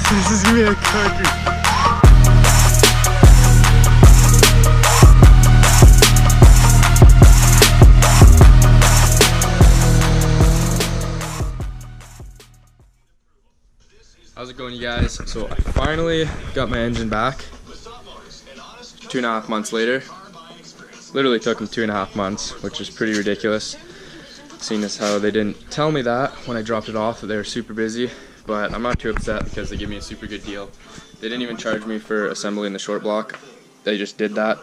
This is gonna be a cookie. How's it going, you guys? So I finally got my engine back 2.5 months later. Literally took them 2.5 months, which is pretty ridiculous, seeing as how they didn't tell me that when I dropped it off, that they were super busy. But I'm not too upset because they gave me a super good deal. They didn't even charge me for assembling the short block. They just did that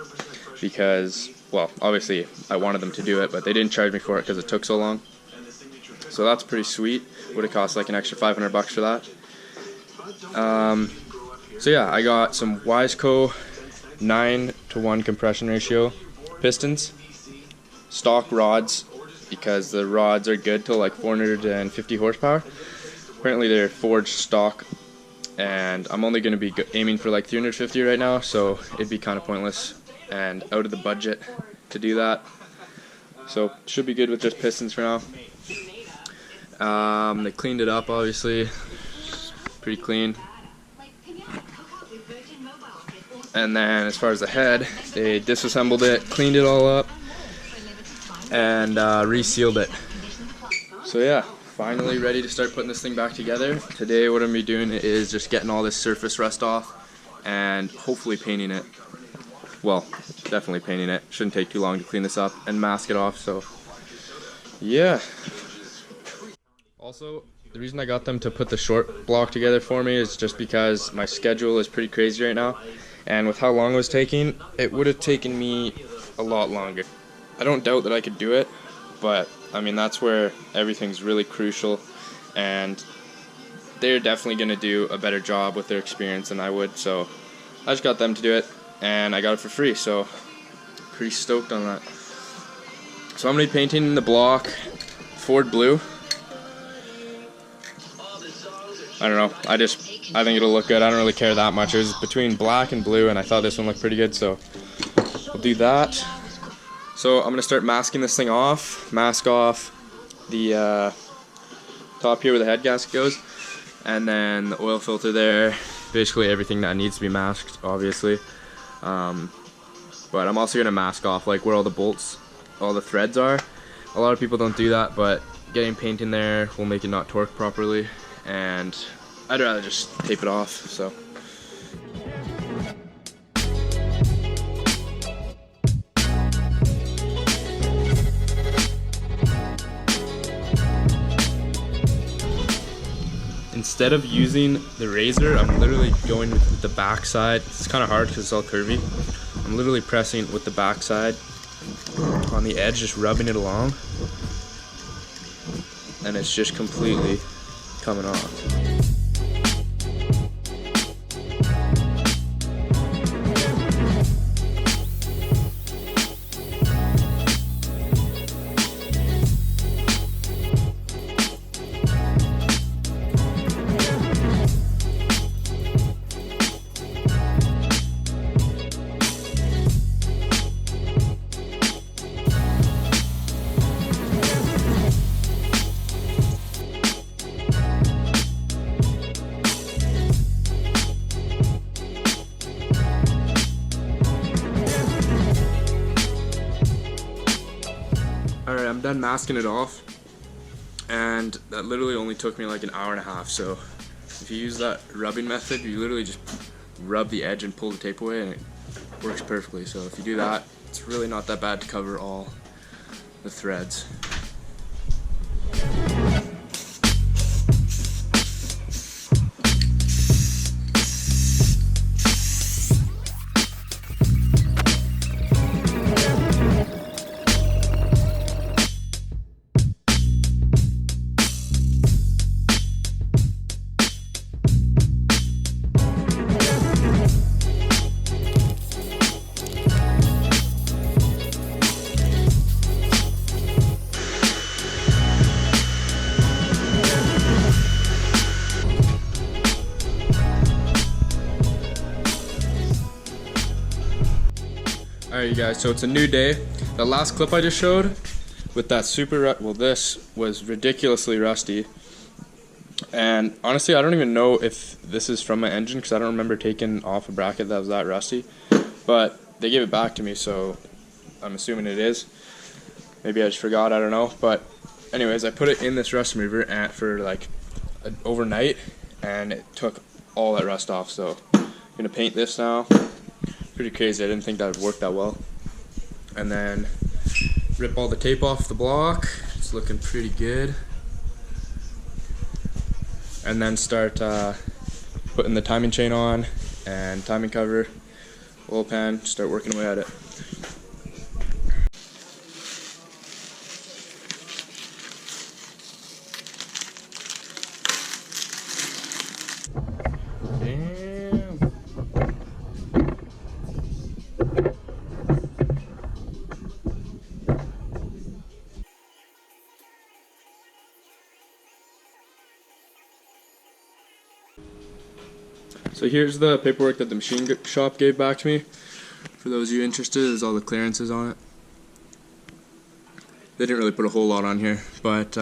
because, well, obviously I wanted them to do it, but they didn't charge me for it because it took so long. So that's pretty sweet. Would have cost like an extra 500 bucks for that. So yeah, I got some wiseco 9:1 compression ratio pistons, stock rods, because the rods are good till like 450 horsepower. Apparently they're forged stock, and I'm only going to be aiming for like 350 right now, so it'd be kind of pointless and out of the budget to do that. So should be good with just pistons for now. They cleaned it up, obviously, pretty clean. And then as far as the head, they disassembled it, cleaned it all up, and resealed it. So yeah, finally ready to start putting this thing back together. Today what I'm going to be doing is just getting all this surface rust off and hopefully painting it. Well, definitely painting it. Shouldn't take too long to clean this up and mask it off, so yeah. Also, the reason I got them to put the short block together for me is just because my schedule is pretty crazy right now. And with how long it was taking, it would have taken me a lot longer. I don't doubt that I could do it, but I mean, that's where everything's really crucial, and they're definitely going to do a better job with their experience than I would. So I just got them to do it, and I got it for free, so pretty stoked on that. So I'm going to be painting the block Ford blue. I don't know, I think it'll look good. I don't really care that much. It was between black and blue, and I thought this one looked pretty good, so we'll do that. So I'm going to start masking this thing off, mask off the top here where the head gasket goes, and then the oil filter there, basically everything that needs to be masked, obviously. But I'm also going to mask off like where all the bolts, all the threads are. A lot of people don't do that, but getting paint in there will make it not torque properly, and I'd rather just tape it off, so. Instead of using the razor, I'm literally going with the back side. It's kind of hard because it's all curvy. I'm literally pressing with the back side on the edge, just rubbing it along, and it's just completely coming off. Alright, I'm done masking it off, and that literally only took me like an hour and a half. So if you use that rubbing method, you literally just rub the edge and pull the tape away, and it works perfectly. So if you do that, it's really not that bad to cover all the threads. Alright you guys, so it's a new day. The last clip I just showed with that this was ridiculously rusty. And honestly, I don't even know if this is from my engine because I don't remember taking off a bracket that was that rusty. But they gave it back to me, so I'm assuming it is. Maybe I just forgot, I don't know. But anyways, I put it in this rust remover for like overnight, and it took all that rust off. So I'm gonna paint this now. Pretty crazy, I didn't think that would work that well. And then rip all the tape off the block. It's looking pretty good. And then start putting the timing chain on and timing cover, oil pan, start working away at it. So here's the paperwork that the machine shop gave back to me. For those of you interested, there's all the clearances on it. They didn't really put a whole lot on here, but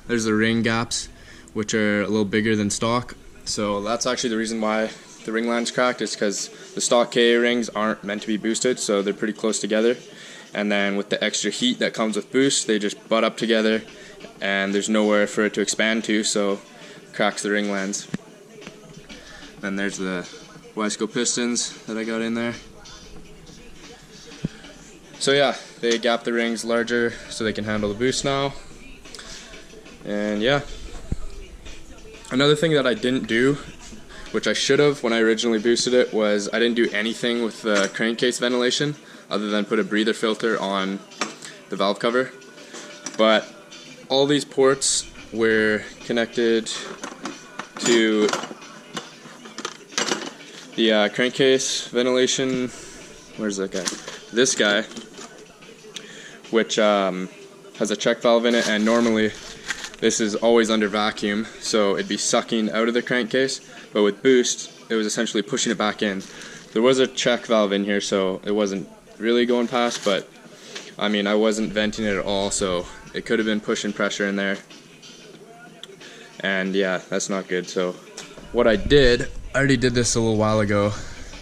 there's the ring gaps, which are a little bigger than stock. So that's actually the reason why the ring line's cracked, is because the stock KA rings aren't meant to be boosted, so they're pretty close together. And then with the extra heat that comes with boost, they just butt up together, and there's nowhere for it to expand to, so cracks the ring lines. Then there's the wiseco pistons that I got in there. So yeah, they gap the rings larger so they can handle the boost now. And yeah, another thing that I didn't do, which I should have when I originally boosted it, was I didn't do anything with the crankcase ventilation other than put a breather filter on the valve cover. But all these ports were connected to the crankcase ventilation. Where's that guy? This guy, which has a check valve in it, and normally this is always under vacuum, so it'd be sucking out of the crankcase, but with boost it was essentially pushing it back in. There was a check valve in here, so it wasn't really going past, but I mean, I wasn't venting it at all, so it could have been pushing pressure in there, and yeah, that's not good. So what I already did this a little while ago,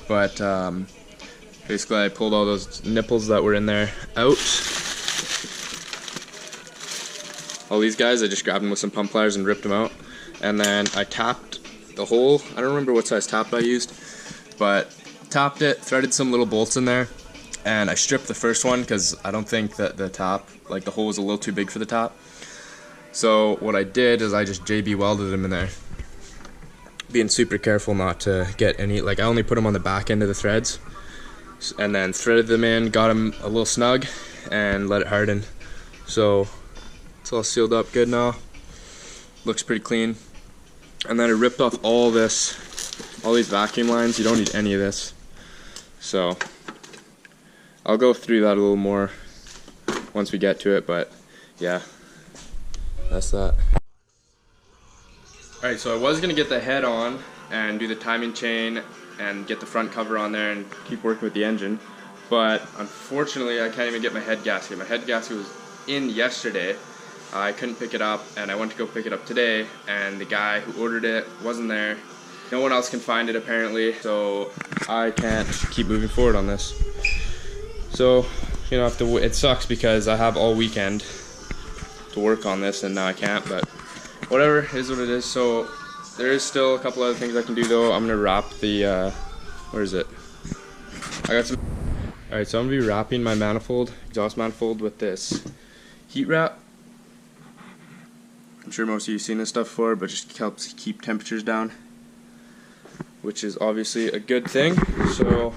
but basically I pulled all those nipples that were in there out. All these guys, I just grabbed them with some pump pliers and ripped them out. And then I tapped the hole. I don't remember what size tap I used, but tapped it, threaded some little bolts in there, and I stripped the first one because I don't think that the tap, like the hole was a little too big for the tap. So what I did is I just JB welded them in there, being super careful not to get any, like I only put them on the back end of the threads, and then threaded them in, got them a little snug, and let it harden. So it's all sealed up good now. Looks pretty clean. And then I ripped off all these vacuum lines. You don't need any of this. So I'll go through that a little more once we get to it, but yeah, that's that. Alright, so I was going to get the head on and do the timing chain and get the front cover on there and keep working with the engine, but unfortunately I can't even get my head gasket. My head gasket was in yesterday. I couldn't pick it up, and I went to go pick it up today, and the guy who ordered it wasn't there. No one else can find it apparently, so I can't keep moving forward on this. So, you know, it sucks because I have all weekend to work on this and now I can't, but whatever, is what it is. So there is still a couple other things I can do though. I'm gonna wrap the where is it? I got some. Alright, so I'm gonna be wrapping my manifold, exhaust manifold, with this heat wrap. I'm sure most of you have seen this stuff before, but just helps keep temperatures down, which is obviously a good thing. So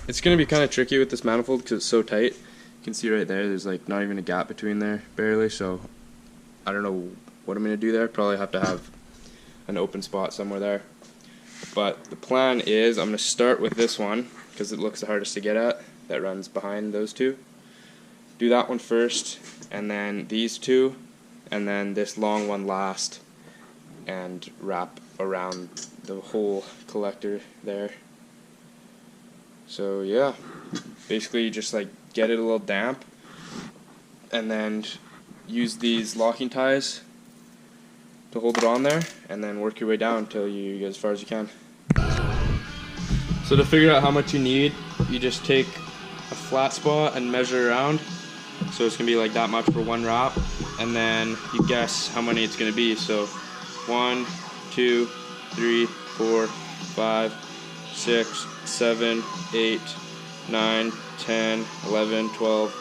it's gonna be kind of tricky with this manifold because it's so tight. You can see right there's like not even a gap between there, barely. So I don't know what I'm gonna do there. Probably have to have an open spot somewhere there. But the plan is I'm gonna start with this one because it looks the hardest to get at, that runs behind those two. Do that one first, and then these two, and then this long one last, and wrap around the whole collector there. So yeah, basically just like get it a little damp, and then use these locking ties to hold it on there, and then work your way down until you get as far as you can. So to figure out how much you need, you just take a flat spot and measure around. So it's going to be like that much for one wrap, and then you guess how many it's going to be. So 1, 2, 3, 4, 5, 6, 7, 8, 9, 10, 11, 12,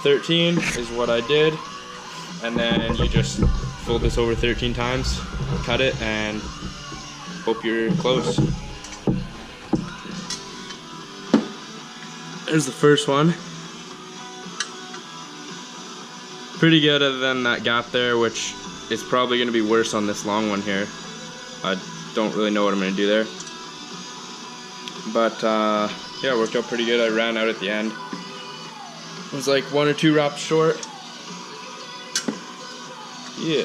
13 is what I did. And then you just fold this over 13 times, cut it, and hope you're close. There's the first one. Pretty good other than that gap there, which is probably going to be worse on this long one here. I don't really know what I'm going to do there. But yeah, it worked out pretty good. I ran out at the end. It was like 1 or 2 wraps short. Yeah.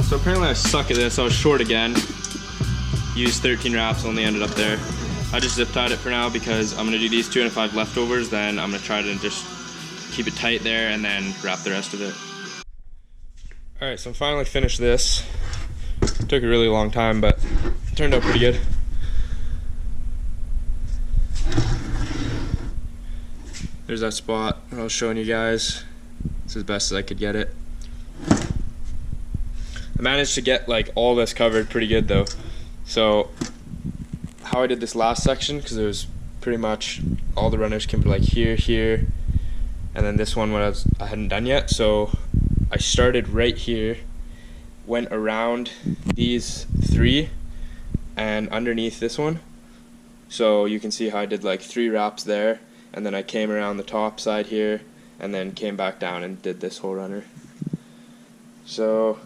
So apparently I suck at this. I was short again. Used 13 wraps, only ended up there. I just zip tied it for now because I'm gonna do these 2, and if I have leftovers, then I'm gonna try to just keep it tight there and then wrap the rest of it. Alright, so I'm finally finished this. It took a really long time, but it turned out pretty good. There's that spot I was showing you guys. It's as best as I could get it. I managed to get like all this covered pretty good though. So how I did this last section, because it was pretty much all the runners came like here, and then this one I hadn't done yet. So I started right here, went around these 3 and underneath this one. So you can see how I did like 3 wraps there, and then I came around the top side here and then came back down and did this whole runner. So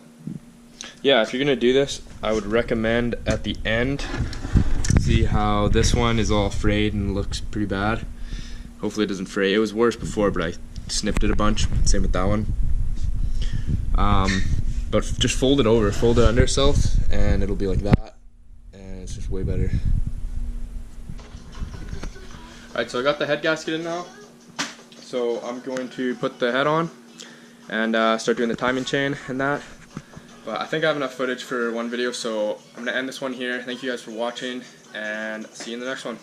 yeah, if you're gonna do this, I would recommend at the end, see how this one is all frayed and looks pretty bad. Hopefully it doesn't fray. It was worse before, but I snipped it a bunch. Same with that one. But just fold it over, fold it under itself, and it'll be like that, and it's just way better. Alright, so I got the head gasket in now. So I'm going to put the head on and start doing the timing chain and that. But I think I have enough footage for one video, so I'm going to end this one here. Thank you guys for watching, and see you in the next one.